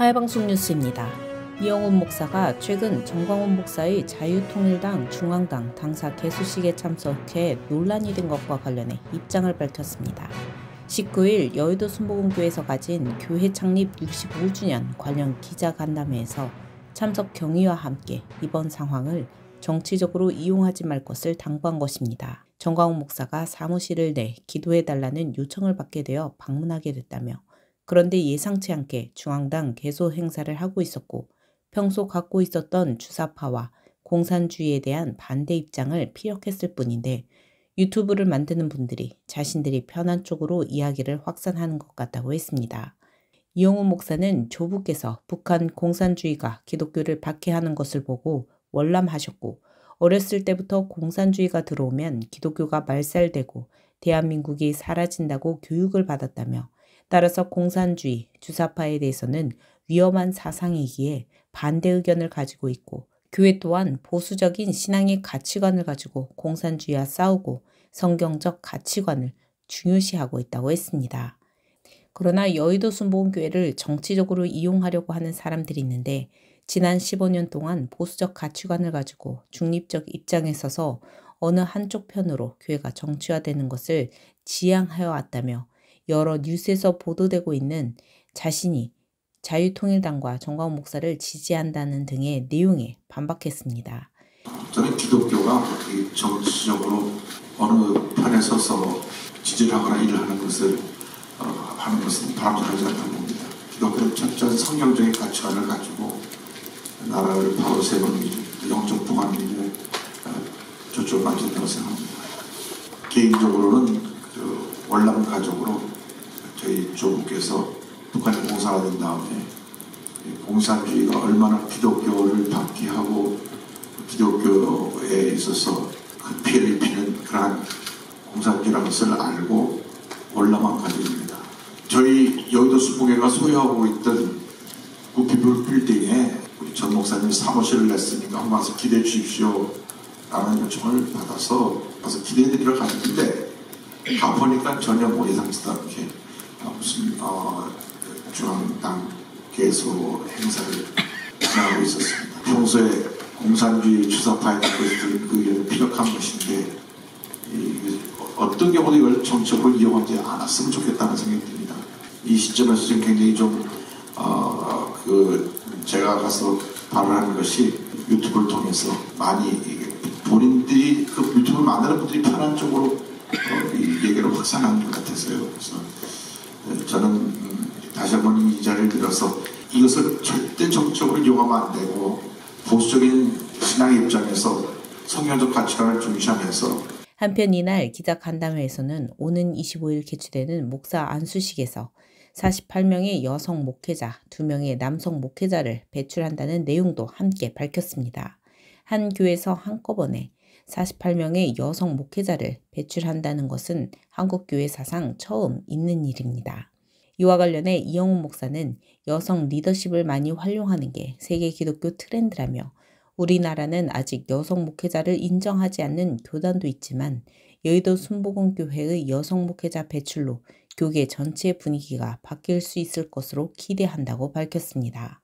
하야방송 뉴스입니다. 이영훈 목사가 최근 정광훈 목사의 자유통일당 중앙당 당사 개수식에 참석해 논란이 된 것과 관련해 입장을 밝혔습니다. 19일 여의도 순복음교회에서 가진 교회 창립 65주년 관련 기자간담회에서 참석 경위와 함께 이번 상황을 정치적으로 이용하지 말 것을 당부한 것입니다. 정광훈 목사가 사무실을 내 기도해달라는 요청을 받게 되어 방문하게 됐다며, 그런데 예상치 않게 중앙당 개소 행사를 하고 있었고 평소 갖고 있었던 주사파와 공산주의에 대한 반대 입장을 피력했을 뿐인데, 유튜브를 만드는 분들이 자신들이 편한 쪽으로 이야기를 확산하는 것 같다고 했습니다. 이영훈 목사는 조부께서 북한 공산주의가 기독교를 박해하는 것을 보고 월남하셨고, 어렸을 때부터 공산주의가 들어오면 기독교가 말살되고 대한민국이 사라진다고 교육을 받았다며, 따라서 공산주의, 주사파에 대해서는 위험한 사상이기에 반대 의견을 가지고 있고, 교회 또한 보수적인 신앙의 가치관을 가지고 공산주의와 싸우고 성경적 가치관을 중요시하고 있다고 했습니다. 그러나 여의도 순복음교회를 정치적으로 이용하려고 하는 사람들이 있는데, 지난 15년 동안 보수적 가치관을 가지고 중립적 입장에 서서 어느 한쪽 편으로 교회가 정치화되는 것을 지향하여 왔다며, 여러 뉴스에서 보도되고 있는 자신이 자유통일당과 정광훈 목사를 지지한다는 등의 내용에 반박했습니다. 저는 기독교가 정치적으로 어느 편에 서서 지지를 하거나 일을 하는 것을 하는 것은 바람직하지 않다고 봅니다. 기독교는 철저한 성경적인 가치관을 가지고 나라를 바로 세우는 영적 부관리를 저쪽 만든다고 생각합니다. 개인적으로는 월남 가족으로 저희 조부께서 북한에 공사가 된 다음에 공산주의가 얼마나 기독교를 박해하고 기독교에 있어서 그 피해를 입히는 그러한 공산주의라는 것을 알고 월남한 가족입니다. 저희 여의도 순복음교회가 소유하고 있던 구피블 빌딩에 우리 전 목사님이 사무실을 냈으니까 한번 와서 기대해 주십시오 라는 요청을 받아서 가서 기대해드리러 갔는데, 가보니까 전혀 예상치도 않게 무슨 중앙당 개소 행사를 진행하고 있었습니다. 평소에 공산주의 주사파에 갖고 있던 그 의견은 피력한 것인데, 어떤 경우도 이걸 정치적으로 이용하지 않았으면 좋겠다는 생각이 듭니다. 이 시점에서 지금 굉장히 제가 가서 발언하는 것이 유튜브를 통해서 많이 본인들이 그 유튜브를 만드는 분들이 편한 쪽으로 이 얘기를 확산하는 것 같아서요. 그래서 저는 다시 한번 이 자리를 들어서 이것을 절대 정치적으로 이용하면 안 되고, 보수적인 신앙의 입장에서 성경적 가치관을 중시하면서. 한편 이날 기자간담회에서는 오는 25일 개최되는 목사 안수식에서 48명의 여성 목회자, 2명의 남성 목회자를 배출한다는 내용도 함께 밝혔습니다. 한 교회에서 한꺼번에 48명의 여성 목회자를 배출한다는 것은 한국교회 사상 처음 있는 일입니다. 이와 관련해 이영훈 목사는 여성 리더십을 많이 활용하는 게 세계 기독교 트렌드라며, 우리나라는 아직 여성 목회자를 인정하지 않는 교단도 있지만 여의도 순복음교회의 여성 목회자 배출로 교계 전체의 분위기가 바뀔 수 있을 것으로 기대한다고 밝혔습니다.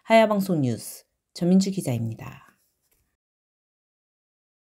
하야방송 뉴스 전민주 기자입니다.